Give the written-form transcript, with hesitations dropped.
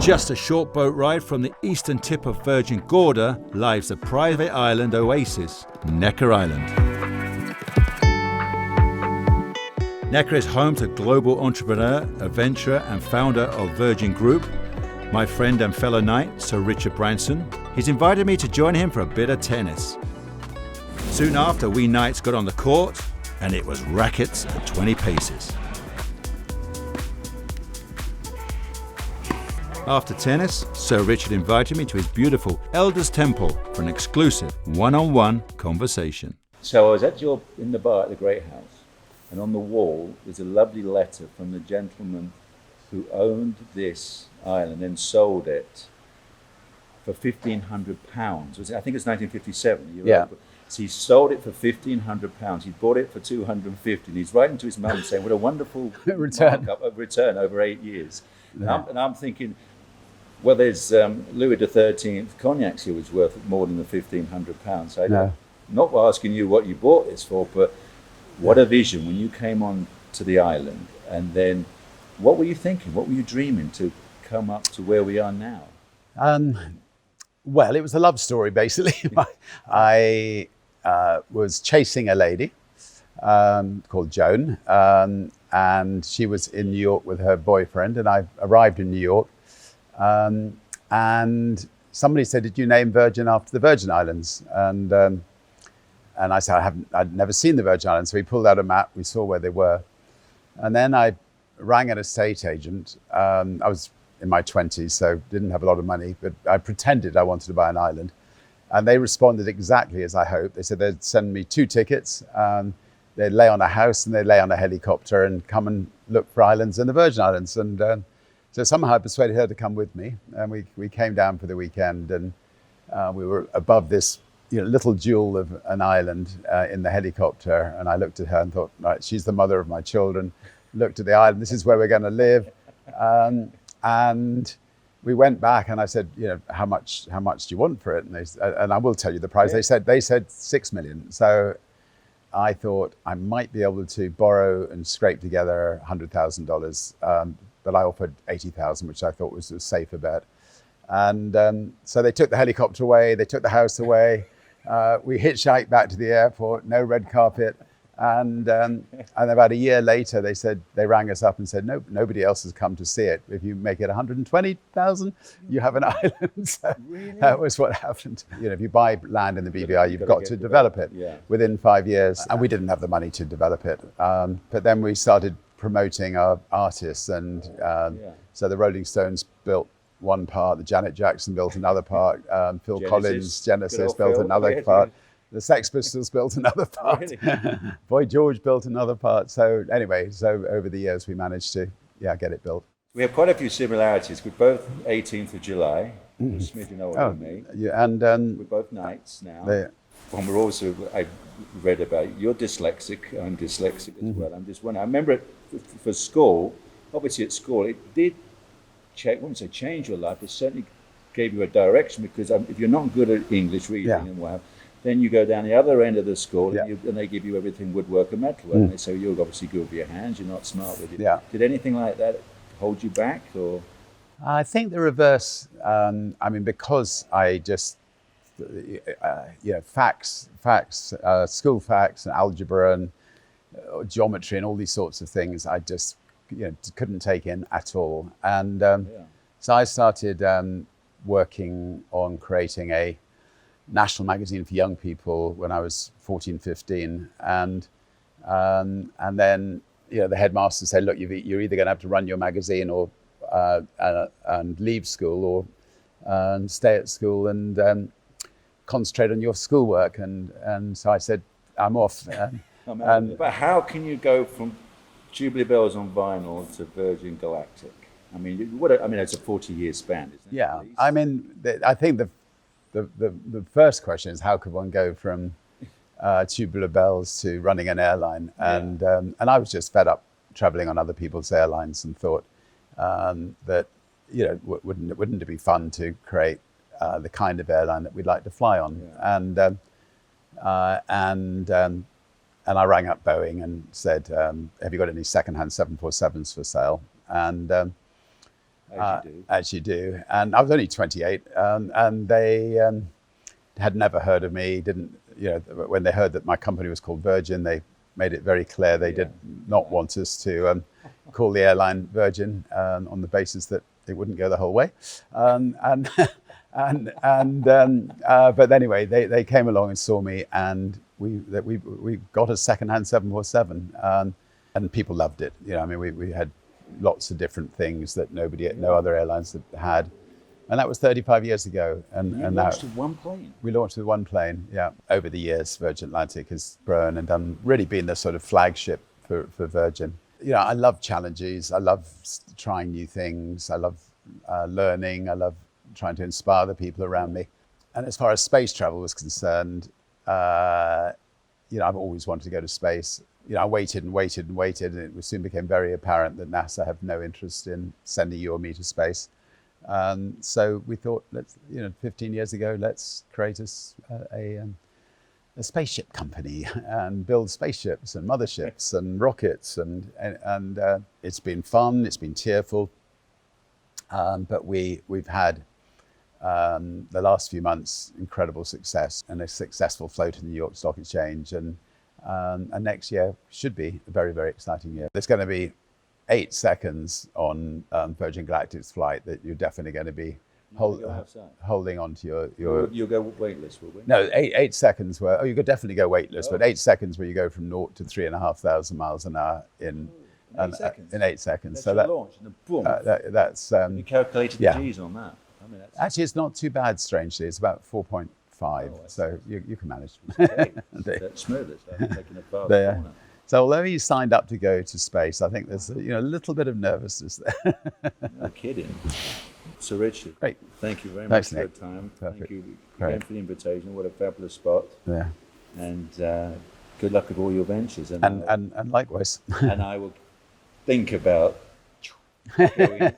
Just a short boat ride from the eastern tip of Virgin Gorda lies the private island oasis, Necker Island. Necker is home to global entrepreneur, adventurer and founder of Virgin Group, my friend and fellow knight, Sir Richard Branson. He's invited me to join him for a bit of tennis. Soon after, we knights got on the court, and it was rackets at 20 paces. After tennis, Sir Richard invited me to his beautiful Elders Temple for an exclusive one-on-one conversation. So I was in the bar at the Great House, and on the wall was a lovely letter from the gentleman who owned this island and sold it for £1,500. I think it's 1957. Yeah. So he sold it for £1,500. He bought it for $250, and he's writing to his mum saying, "What a wonderful return over 8 years." Yeah. And I'm thinking, well, there's Louis XIII cognacs here was worth more than the £1,500. So I'm not asking you what you bought this for, but what a vision when you came on to the island, and then what were you thinking? What were you dreaming to come up to where we are now? Well, it was a love story, basically. I was chasing a lady called Joan, and she was in New York with her boyfriend, and I arrived in New York, and somebody said, "Did you name Virgin after the Virgin Islands?" And I said, I'd never seen the Virgin Islands. So we pulled out a map, we saw where they were. And then I rang an estate agent. I was in my 20s, so didn't have a lot of money, but I pretended I wanted to buy an island. And they responded exactly as I hoped. They said they'd send me 2 tickets. They'd lay on a house and they'd lay on a helicopter and come and look for islands in the Virgin Islands. And so somehow I persuaded her to come with me. And we came down for the weekend, and we were above this little jewel of an island in the helicopter. And I looked at her and thought, right, she's the mother of my children. Looked at the island, this is where we're going to live. And we went back, and I said, how much do you want for it? And I will tell you the price. They said 6 million. So I thought I might be able to borrow and scrape together $100,000, but I offered 80,000, which I thought was a safer bet. And so they took the helicopter away, they took the house away. We hitchhiked back to the airport, no red carpet. And about a year later, they rang us up and said, "No, nobody else has come to see it. If you make it 120,000, you have an island." So really? That was what happened. If you buy land in the BVI, you've got to develop it within 5 years. And we didn't have the money to develop it. But then we started promoting our artists, and so the Rolling Stones built one part, the Janet Jackson built another part, Phil Collins, Genesis built another part. The Sex Pistols built another part. Really? Boy George built another part. So anyway, over the years we managed to get it built. We have quite a few similarities. We're both 18th of July. Smith, you know what I mean. Yeah, and we're both knights now. And we're also, I read about you're dyslexic. I'm dyslexic as well. I'm just wondering. I remember for school. Obviously, at school, it did change your life. It certainly gave you a direction, because if you're not good at English reading and what have, then you go down the other end of the school and they give you everything woodwork and metalwork. And they say, you're obviously good with your hands, you're not smart with it. Yeah. Did anything like that hold you back? Or? I think the reverse. Because I just, facts, school facts and algebra and geometry and all these sorts of things, I just couldn't take in at all. And so I started working on creating a national magazine for young people when I was 14, 15. And then, the headmaster said, look, you're either going to have to run your magazine or and leave school, or stay at school and concentrate on your schoolwork. And so I said, I'm off. But how can you go from Jubilee Bells on vinyl to Virgin Galactic? It's a 40-year span, isn't it? Yeah, I think the first question is, how could one go from Tubular Bells to running an airline? And I was just fed up traveling on other people's airlines, and thought that wouldn't it be fun to create the kind of airline that we'd like to fly on? And I rang up Boeing and said, have you got any secondhand 747s for sale? And As you do. And I was only 28, and they had never heard of me. Didn't, when they heard that my company was called Virgin, they made it very clear they did not want us to call the airline Virgin on the basis that it wouldn't go the whole way. But anyway, they came along and saw me, and we got a second-hand 747, and people loved it. We had lots of different things that no other airlines had. And that was 35 years ago. And launched with one plane? We launched with one plane, yeah. Over the years, Virgin Atlantic has grown and really been the sort of flagship for Virgin. I love challenges. I love trying new things. I love learning. I love trying to inspire the people around me. And as far as space travel was concerned, I've always wanted to go to space. I waited, and it soon became very apparent that NASA have no interest in sending you or me to space. So we thought, 15 years ago, let's create a spaceship company and build spaceships and motherships and rockets, and it's been fun, it's been tearful, but we've had the last few months incredible success and a successful float in the New York Stock Exchange, and next year should be a very, very exciting year. There's going to be 8 seconds on Virgin Galactic's flight that you're definitely going to be holding on to your... You'll go weightless, will we? No, 8 seconds where... you could definitely go weightless, but 8 seconds where you go from 0 to 3,500 miles an hour in 8 seconds. In 8 seconds. That's launch, and boom. That's... you calculated the G's on that. That's... Actually, it's not too bad, strangely. It's about 4.5, so you can manage. That's smooth. It's like taking a fast corner. So although he signed up to go to space, I think there's a little bit of nervousness there. No kidding. Sir Richard, great. Thank you very much for your Nick. time. Perfect. Thank you again for the invitation. What a fabulous spot. Yeah. And good luck with all your ventures. And likewise. And I will think about going